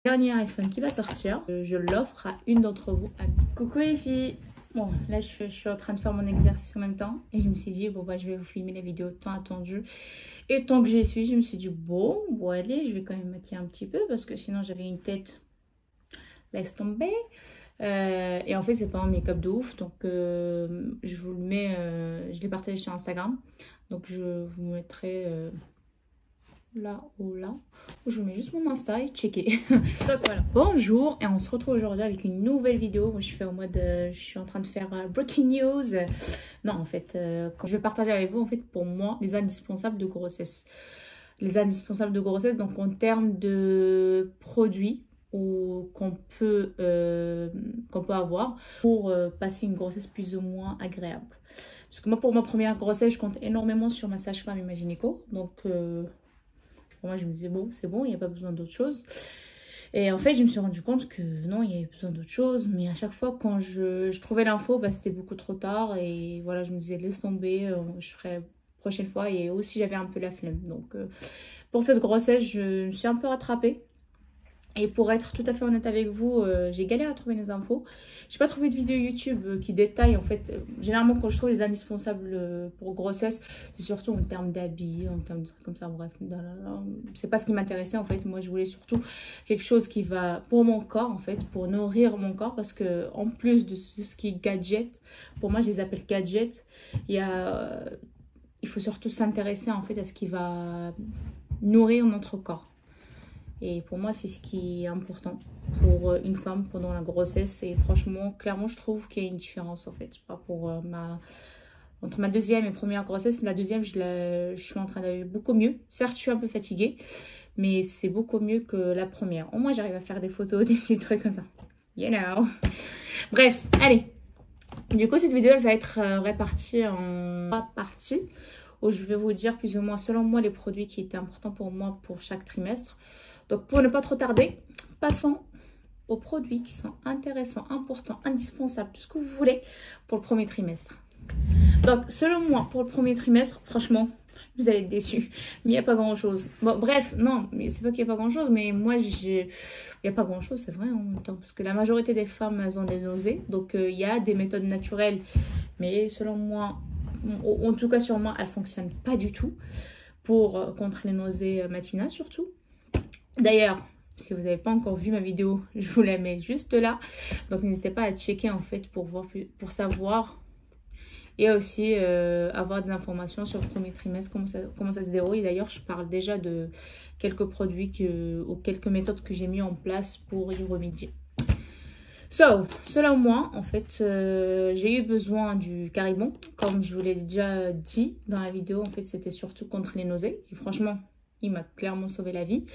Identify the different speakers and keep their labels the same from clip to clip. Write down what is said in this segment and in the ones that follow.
Speaker 1: Dernier iPhone qui va sortir, je l'offre à une d'entre vous. Coucou les filles. Bon, là je suis en train de faire mon exercice en même temps et je me suis dit bon bah je vais vous filmer la vidéo tant attendue. Et tant que j'y suis, je me suis dit bon allez, je vais quand même maquiller un petit peu parce que sinon j'avais une tête laisse tomber. Et en fait c'est pas un make-up de ouf, donc je vous le mets, je l'ai partagé sur Instagram, donc je vous mettrai là ou là, je vous mets juste mon Insta et checker. Donc voilà, bonjour, et on se retrouve aujourd'hui avec une nouvelle vidéo. Je fais en mode, je suis en train de faire breaking news. Non, en fait, quand je vais partager avec vous, en fait, pour moi, les indispensables de grossesse. Les indispensables de grossesse, donc en termes de produits ou qu'on peut avoir pour passer une grossesse plus ou moins agréable. Parce que moi, pour ma première grossesse, je compte énormément sur ma sage-femme et ma gynéco. Donc pour moi, je me disais, bon, c'est bon, il n'y a pas besoin d'autre chose. Et en fait, je me suis rendu compte que non, il y avait besoin d'autre chose. Mais à chaque fois, quand je trouvais l'info, bah, c'était beaucoup trop tard. Et voilà, je me disais, laisse tomber, je ferai prochaine fois. Et aussi, j'avais un peu la flemme. Donc, pour cette grossesse, je me suis un peu rattrapée. Et pour être tout à fait honnête avec vous, j'ai galéré à trouver les infos. J'ai pas trouvé de vidéo YouTube qui détaille en fait. Généralement quand je trouve les indispensables pour grossesse, c'est surtout en termes d'habits, en termes de trucs comme ça. Bref, c'est pas ce qui m'intéressait en fait. Moi je voulais surtout quelque chose qui va pour mon corps en fait, pour nourrir mon corps. Parce que en plus de ce qui est gadget, pour moi je les appelle gadgets, il faut surtout s'intéresser en fait à ce qui va nourrir notre corps. Et pour moi, c'est ce qui est important pour une femme pendant la grossesse. Et franchement, clairement, je trouve qu'il y a une différence en fait. Pas pour entre ma deuxième et première grossesse. La deuxième, je suis en train d'aller beaucoup mieux. Certes, je suis un peu fatiguée, mais c'est beaucoup mieux que la première. Au moins, j'arrive à faire des photos, des petits trucs comme ça. You know. Bref, allez. Du coup, cette vidéo, elle va être répartie en 3 parties. Où je vais vous dire plus ou moins, selon moi, les produits qui étaient importants pour moi pour chaque trimestre. Donc, pour ne pas trop tarder, passons aux produits qui sont intéressants, importants, indispensables, tout ce que vous voulez pour le premier trimestre. Donc, selon moi, pour le premier trimestre, franchement, vous allez être déçus. Mais il n'y a pas grand-chose. Bon, bref, non, mais c'est pas qu'il n'y a pas grand-chose, mais moi, il n'y a pas grand-chose, c'est vrai en même temps. Parce que la majorité des femmes, elles ont des nausées. Donc, il y a des méthodes naturelles. Mais selon moi, en tout cas sur moi, elles ne fonctionnent pas du tout. Contre les nausées matinales, surtout. D'ailleurs, si vous n'avez pas encore vu ma vidéo, je vous la mets juste là. Donc n'hésitez pas à checker en fait pour savoir et aussi avoir des informations sur le premier trimestre, comment ça se déroule. Et d'ailleurs, je parle déjà de quelques produits ou quelques méthodes que j'ai mis en place pour y remédier. Selon moi, en fait, j'ai eu besoin du Caribon. Comme je vous l'ai déjà dit dans la vidéo, en fait, c'était surtout contre les nausées. Et franchement, il m'a clairement sauvé la vie.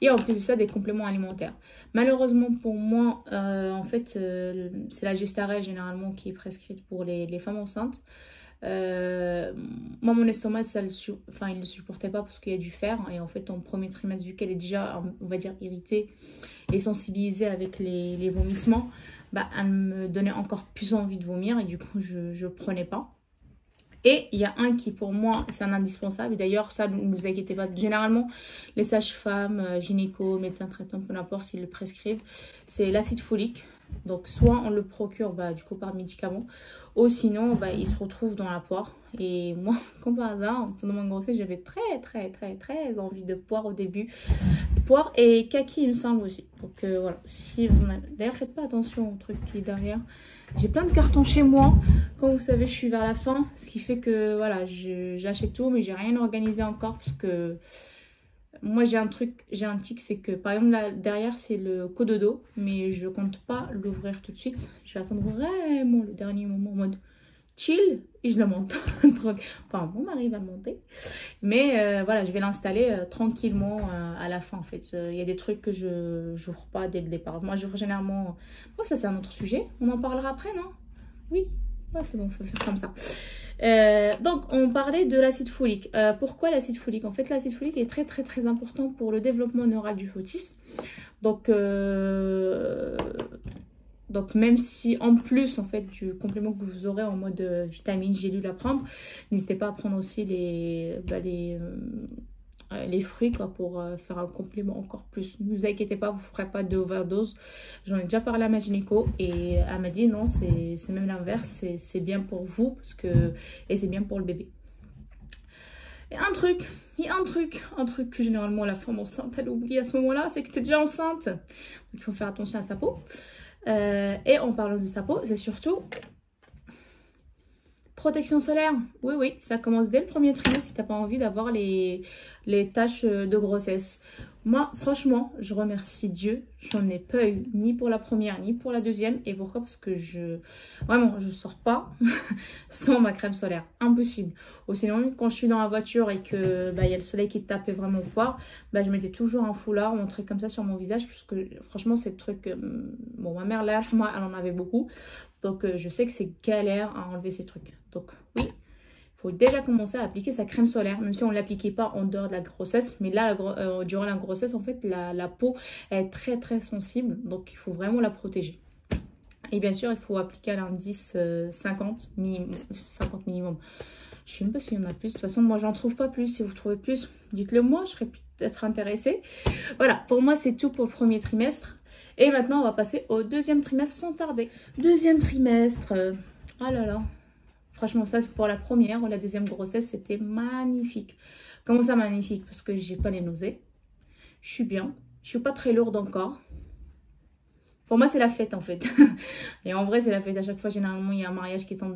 Speaker 1: Et en plus de ça, des compléments alimentaires. Malheureusement pour moi, en fait, c'est la Gestarelle généralement qui est prescrite pour les femmes enceintes. Moi, mon estomac, il ne le supportait pas parce qu'il y a du fer. Et en fait, en premier trimestre, vu qu'elle est déjà, on va dire, irritée et sensibilisée avec les vomissements, bah, elle me donnait encore plus envie de vomir. Et du coup, je ne prenais pas. Et il y a un qui pour moi c'est un indispensable. D'ailleurs ça ne vous inquiétez pas. Généralement les sages-femmes, gynéco, médecins traitants, peu importe, ils le prescrivent. C'est l'acide folique. Donc soit on le procure du coup par médicament. Ou sinon il se retrouve dans la poire. Et moi comme par hasard pendant mon grossesse j'avais très envie de poire au début. Poire et kaki il me semble aussi. Donc voilà. Si vous en avez... D'ailleurs faites pas attention au truc qui est derrière. J'ai plein de cartons chez moi. Comme vous savez, je suis vers la fin. Ce qui fait que voilà, j'achète tout, mais j'ai rien organisé encore. Parce que moi, j'ai un tic, c'est que par exemple, là, derrière, c'est le cododo. Mais je compte pas l'ouvrir tout de suite. Je vais attendre vraiment le dernier moment en mode chill et je le monte. Enfin, mon mari va le monter. Mais voilà, je vais l'installer tranquillement à la fin en fait. Il y a des trucs que je n'ouvre pas dès le départ. Moi, j'ouvre généralement... Bon, ça, c'est un autre sujet. On en parlera après, non? Oui. Ouais, c'est bon, il faut faire comme ça. Donc, on parlait de l'acide folique. Pourquoi l'acide folique? En fait, l'acide folique est très important pour le développement neural du fœtus. Donc même si en plus en fait du complément que vous aurez en mode vitamine, j'ai dû la prendre, n'hésitez pas à prendre aussi les fruits quoi, pour faire un complément encore plus. Ne vous inquiétez pas, vous ne ferez pas d'overdose. J'en ai déjà parlé à ma gynéco et elle m'a dit non, c'est même l'inverse, c'est bien pour vous parce que, et c'est bien pour le bébé. Et un truc que généralement la femme enceinte elle oublie à ce moment-là, c'est que tu es déjà enceinte. Donc il faut faire attention à sa peau. Et en parlant de sa peau, c'est surtout protection solaire. Oui, oui, ça commence dès le premier trimestre si tu n'as pas envie d'avoir les taches de grossesse. Moi, franchement, je remercie Dieu. J'en ai pas eu, ni pour la première, ni pour la deuxième. Et pourquoi? Parce que vraiment, je sors pas sans ma crème solaire. Impossible. Ou sinon, quand je suis dans la voiture et que y a le soleil qui tapait vraiment fort, je mettais toujours un foulard ou un truc comme ça sur mon visage. Parce que franchement, c'est le truc... bon, ma mère, là, moi, elle en avait beaucoup. Donc, je sais que c'est galère à enlever ces trucs. Donc, oui. Il faut déjà commencer à appliquer sa crème solaire, même si on ne l'appliquait pas en dehors de la grossesse. Mais là, durant la grossesse, en fait, la peau est très très sensible. Donc, il faut vraiment la protéger. Et bien sûr, il faut appliquer à l'indice 50 minimum. Je ne sais même pas s'il y en a plus. De toute façon, moi, j'en trouve pas plus. Si vous trouvez plus, dites-le moi. Je serais peut-être intéressée. Voilà, pour moi, c'est tout pour le premier trimestre. Et maintenant, on va passer au deuxième trimestre sans tarder. Deuxième trimestre. Oh là là. Franchement, ça, c'est pour la première ou la deuxième grossesse, c'était magnifique. Comment ça, magnifique? Parce que j'ai pas les nausées. Je suis bien. Je suis pas très lourde encore. Pour moi, c'est la fête, en fait. Et en vrai, c'est la fête. À chaque fois, généralement, il y a un mariage qui tombe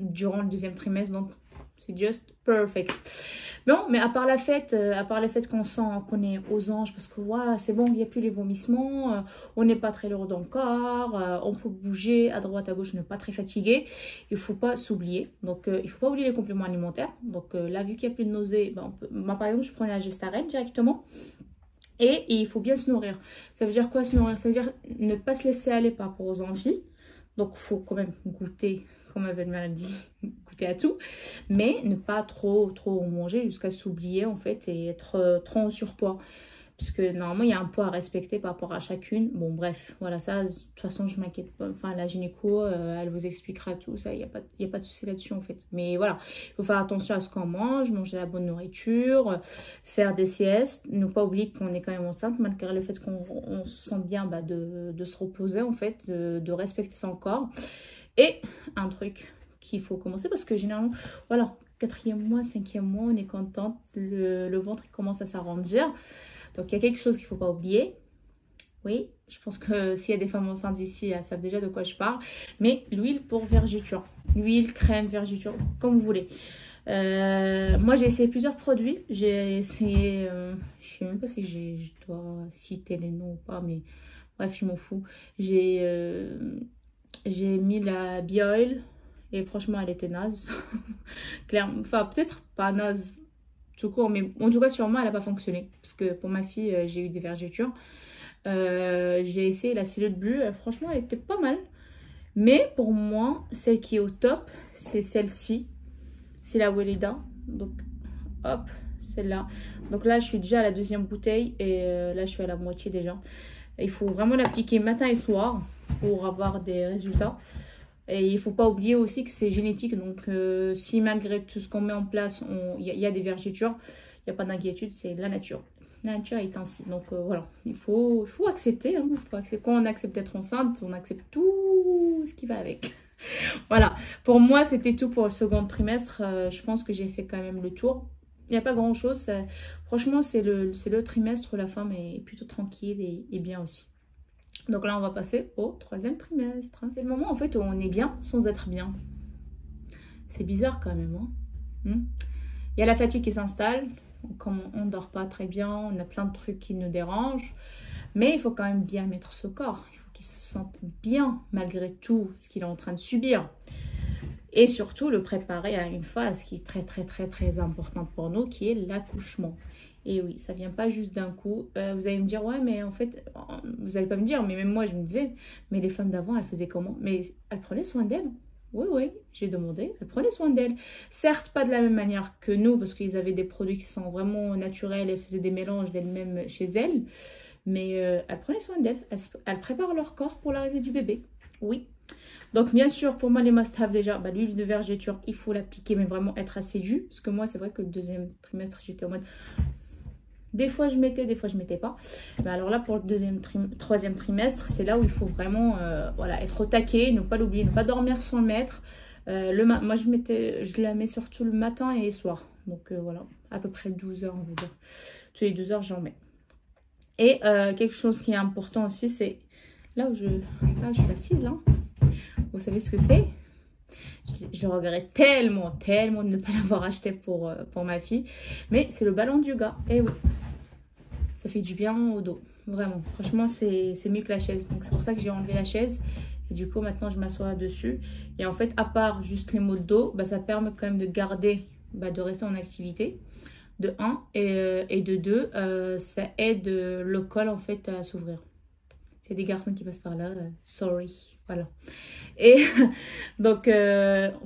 Speaker 1: durant le deuxième trimestre. Donc, c'est just perfect. Bon, mais à part la fête qu'on sent qu'on est aux anges, parce que voilà, c'est bon, il n'y a plus les vomissements, on n'est pas très lourd encore, on peut bouger à droite, à gauche, on n'est pas très fatigué. Il ne faut pas s'oublier. Donc, il ne faut pas oublier les compléments alimentaires. Donc, là, vu qu'il n'y a plus de nausées, moi, par exemple, je prenais la Gestarène directement. Et il faut bien se nourrir. Ça veut dire quoi se nourrir? Ça veut dire ne pas se laisser aller par rapport aux envies. Donc, il faut quand même goûter, comme ma belle-mère dit, goûter à tout. Mais ne pas trop manger jusqu'à s'oublier, en fait, et être trop en surpoids. Parce que normalement, il y a un poids à respecter par rapport à chacune. Bon, bref, voilà, ça, de toute façon, je m'inquiète pas. Enfin, la gynéco, elle vous expliquera tout ça. Il n'y a pas de souci là-dessus, en fait. Mais voilà, il faut faire attention à ce qu'on mange, manger la bonne nourriture, faire des siestes. Ne pas oublier qu'on est quand même enceinte, malgré le fait qu'on se sent bien de se reposer, en fait, de respecter son corps. Et un truc qu'il faut commencer, parce que généralement, voilà, 4e mois, 5e mois, on est contente. Le ventre il commence à s'arrondir. Donc, il y a quelque chose qu'il ne faut pas oublier. Oui, je pense que s'il y a des femmes enceintes ici, elles savent déjà de quoi je parle. Mais l'huile pour vergeture. L'huile, crème, vergeture, comme vous voulez. Moi, j'ai essayé plusieurs produits. J'ai essayé... je ne sais même pas si je dois citer les noms ou pas, mais bref, je m'en fous. J'ai mis la Bioil et franchement, elle était naze. Clairement, enfin, peut-être pas naze tout court, mais en tout cas sur moi elle n'a pas fonctionné parce que pour ma fille j'ai eu des vergetures. J'ai essayé la Cellule Bleue, franchement elle était pas mal, mais pour moi celle qui est au top c'est celle-ci, c'est la Weleda. Donc hop, celle-là. Donc là je suis déjà à la deuxième bouteille et là je suis à la moitié déjà. Il faut vraiment l'appliquer matin et soir pour avoir des résultats. Et il ne faut pas oublier aussi que c'est génétique. Donc, si malgré tout ce qu'on met en place, il y a des vergetures, il n'y a pas d'inquiétude, c'est la nature. La nature est ainsi. Donc, voilà, il faut accepter. Hein. Quand on accepte d'être enceinte, on accepte tout ce qui va avec. Voilà, pour moi, c'était tout pour le second trimestre. Je pense que j'ai fait quand même le tour. Il n'y a pas grand-chose. Franchement, c'est le trimestre où la femme est plutôt tranquille et bien aussi. Donc là, on va passer au 3e trimestre. C'est le moment en fait où on est bien sans être bien. C'est bizarre quand même. Hein. Il y a la fatigue qui s'installe. Comme on ne dort pas très bien, on a plein de trucs qui nous dérangent. Mais il faut quand même bien mettre ce corps. Il faut qu'il se sente bien malgré tout ce qu'il est en train de subir. Et surtout, le préparer à une phase qui est très importante pour nous, qui est l'accouchement. Et oui, ça vient pas juste d'un coup. Vous allez me dire, ouais, mais en fait, vous allez pas me dire, mais même moi, je me disais, mais les femmes d'avant, elles faisaient comment? Mais elles prenaient soin d'elles. Oui, j'ai demandé, elles prenaient soin d'elles. Certes, pas de la même manière que nous, parce qu'ils avaient des produits qui sont vraiment naturels, elles faisaient des mélanges d'elles-mêmes chez elles. Mais elles prenaient soin d'elles. Elles préparent leur corps pour l'arrivée du bébé. Oui. Donc, bien sûr, pour moi, les must-have déjà, l'huile de vergeture, il faut l'appliquer, mais vraiment être assidue. Parce que moi, c'est vrai que le 2e trimestre, j'étais en mode...
Speaker 2: Des fois je mettais, des fois je mettais pas. Mais alors là pour le troisième trimestre, c'est là où il faut vraiment voilà, être au taquet, ne pas l'oublier, ne pas dormir sans le mettre. Moi je la mets surtout le matin et le soir. Donc voilà, à peu près 12 heures on va dire. Tous les 12 heures j'en mets. Et quelque chose qui est important aussi, c'est là où je suis assise là. Vous savez ce que c'est? Je regrette tellement de ne pas l'avoir acheté pour ma fille. Mais c'est le ballon de yoga. Et oui, ça fait du bien au dos. Vraiment, franchement, c'est mieux que la chaise. Donc c'est pour ça que j'ai enlevé la chaise. Et du coup, maintenant, je m'assois dessus. Et en fait, à part juste les maux de dos, bah, ça permet quand même de garder, de rester en activité. De 1. Et de 2, ça aide le col en fait à s'ouvrir. C'est des garçons qui passent par là. Sorry. Voilà. Et donc,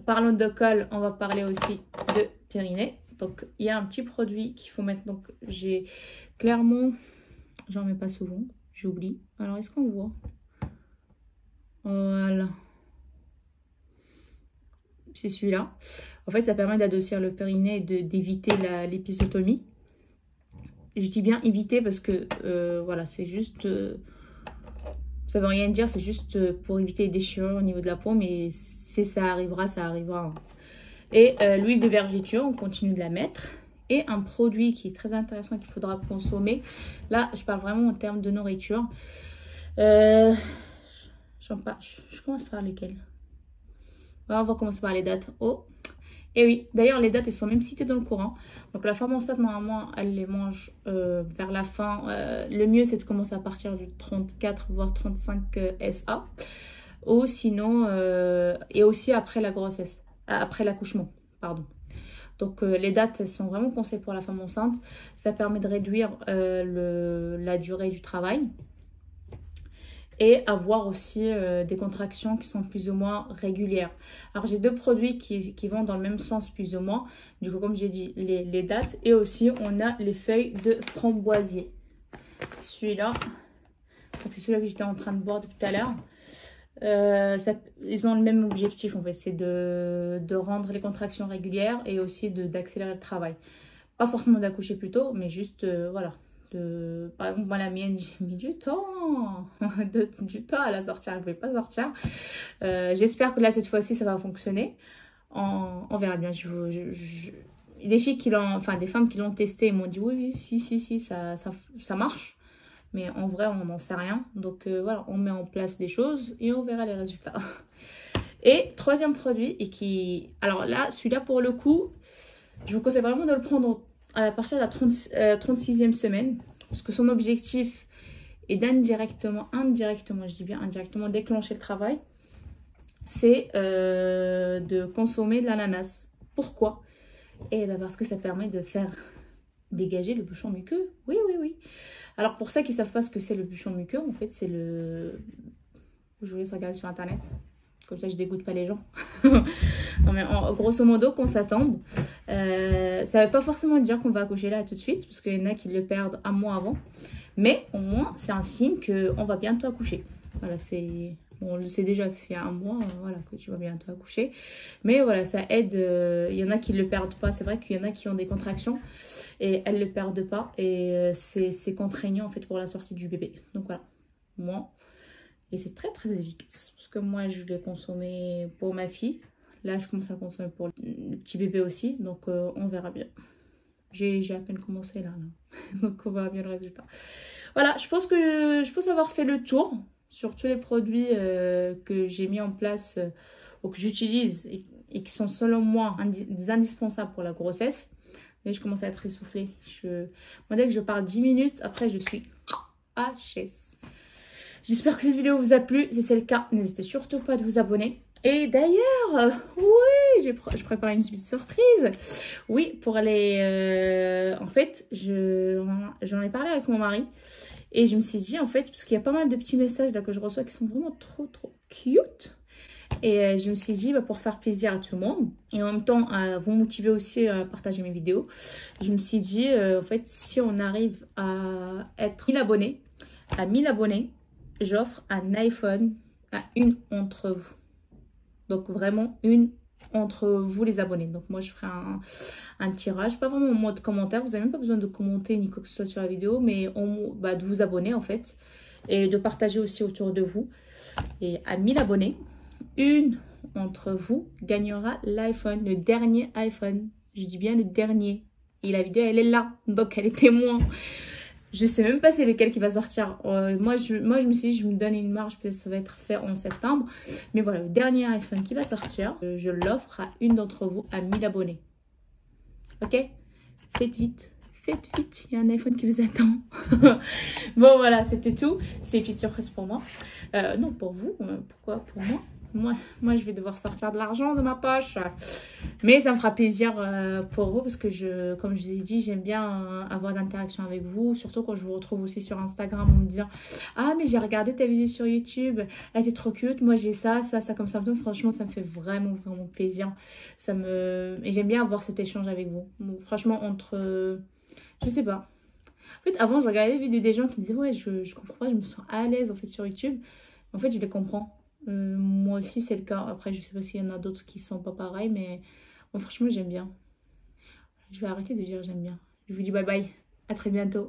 Speaker 2: parlons de col, on va parler aussi de périnée. Donc, il y a un petit produit qu'il faut mettre. Donc, j'ai clairement, j'en mets pas souvent, j'oublie. Alors, est-ce qu'on voit? Voilà. C'est celui-là. En fait, ça permet d'adoucir le périnée et d'éviter l'épisiotomie. Je dis bien éviter parce que, voilà, c'est juste... ça veut rien dire, c'est juste pour éviter les déchirures au niveau de la peau, mais si ça arrivera, ça arrivera. Et l'huile de vergeture, on continue de la mettre. Et un produit qui est très intéressant et qu'il faudra consommer. Là, je parle vraiment en termes de nourriture. Je commence par lesquelles? On va commencer par les dates. Oh! Et oui, d'ailleurs, les dates, elles sont même citées dans le Coran. Donc, la femme enceinte, normalement, elle les mange vers la fin. Le mieux, c'est de commencer à partir du 34, voire 35 SA. Ou sinon, et aussi après la grossesse, après l'accouchement, pardon. Donc, les dates, elles sont vraiment conseillées pour la femme enceinte. Ça permet de réduire la durée du travail. Et avoir aussi des contractions qui sont plus ou moins régulières. Alors, j'ai deux produits qui vont dans le même sens plus ou moins. Du coup, comme j'ai dit, les dates. Et aussi, on a les feuilles de framboisier. Celui-là, c'est celui-là que j'étais en train de boire depuis tout à l'heure. Ils ont le même objectif, en fait. C'est de rendre les contractions régulières et aussi d'accélérer le travail. Pas forcément d'accoucher plus tôt, mais juste, voilà. Par exemple, moi la mienne, j'ai mis du temps à la sortir, elle ne pouvait pas sortir. J'espère que là cette fois-ci ça va fonctionner. On verra bien. Des filles des femmes qui l'ont testé m'ont dit oui, si, ça marche. Mais en vrai, on n'en sait rien. Donc voilà, on met en place des choses et on verra les résultats. Et troisième produit, alors là, celui-là pour le coup, je vous conseille vraiment de le prendre à partir de la 36e semaine, parce que son objectif est indirectement, je dis bien indirectement, déclencher le travail, c'est de consommer de l'ananas. Pourquoi? Et parce que ça permet de faire dégager le bouchon muqueux. Oui. Alors pour ceux qui ne savent pas ce que c'est le bouchon muqueux, en fait c'est le... Je vous laisse regarder sur internet. Comme ça, je dégoûte pas les gens. Non, mais grosso modo, qu'on s'attende. Ça ne veut pas forcément dire qu'on va accoucher là tout de suite, parce qu'il y en a qui le perdent un mois avant. Mais au moins, c'est un signe qu'on va bientôt accoucher. Voilà, on le sait déjà, c'est un mois, voilà, que tu vas bientôt accoucher. Mais voilà, ça aide. Il y en a qui ne le perdent pas. C'est vrai qu'il y en a qui ont des contractions et elles ne le perdent pas. Et c'est contraignant en fait pour la sortie du bébé. Donc voilà, moi... Et c'est très efficace. Parce que moi, je l'ai consommé pour ma fille. Là, je commence à le consommer pour le petit bébé aussi. Donc, on verra bien. J'ai à peine commencé là. Donc, on verra bien le résultat. Voilà, je pense avoir fait le tour sur tous les produits que j'ai mis en place ou que j'utilise et qui sont selon moi des indispensables pour la grossesse. Et je commence à être essoufflée. Moi, dès que je parle 10 minutes, après, je suis HS. J'espère que cette vidéo vous a plu. Si c'est le cas, n'hésitez surtout pas de vous abonner. Et d'ailleurs, oui, je prépare une petite surprise. Oui, pour les... en fait, j'en ai parlé avec mon mari. Et je me suis dit, en fait, parce qu'il y a pas mal de petits messages là que je reçois qui sont vraiment trop cute. Et je me suis dit, pour faire plaisir à tout le monde, et en même temps, vous motiver aussi à partager mes vidéos, je me suis dit, en fait, si on arrive à être 1000 abonnés, j'offre un iPhone à une d'entre vous. Donc vraiment une entre vous les abonnés. Donc moi je ferai un tirage, pas vraiment en mode commentaire, vous n'avez même pas besoin de commenter ni quoi que ce soit sur la vidéo, mais de vous abonner en fait, et de partager aussi autour de vous. Et à 1000 abonnés, une entre vous gagnera l'iPhone, le dernier iPhone. Je dis bien le dernier. Et la vidéo elle est là, donc elle est témoin. Je sais même pas c'est lequel qui va sortir. Moi, je me suis dit, je me donne une marge, peut-être ça va être fait en septembre. Mais voilà, le dernier iPhone qui va sortir, je l'offre à une d'entre vous à 1000 abonnés. Ok? Faites vite, il y a un iPhone qui vous attend. Bon, voilà, c'était tout. C'est une petite surprise pour moi. Non, pour vous. Pourquoi pour moi? Moi, je vais devoir sortir de l'argent de ma poche. Mais ça me fera plaisir pour vous parce que, comme je vous ai dit, j'aime bien avoir d'interaction avec vous. Surtout quand je vous retrouve aussi sur Instagram en me disant « Ah, mais j'ai regardé ta vidéo sur YouTube. Elle était trop cute. Moi, j'ai ça comme symptôme. » Franchement, ça me fait vraiment, vraiment plaisir. Et j'aime bien avoir cet échange avec vous. Donc, franchement, je sais pas. En fait, avant, je regardais les vidéos des gens qui disaient « Ouais, je comprends pas. Je me sens à l'aise en fait sur YouTube. » En fait, je les comprends. Moi aussi c'est le cas. Après je sais pas s'il y en a d'autres qui sont pas pareils, mais bon, franchement j'aime bien. Je vais arrêter de dire j'aime bien. Je vous dis bye bye, à très bientôt.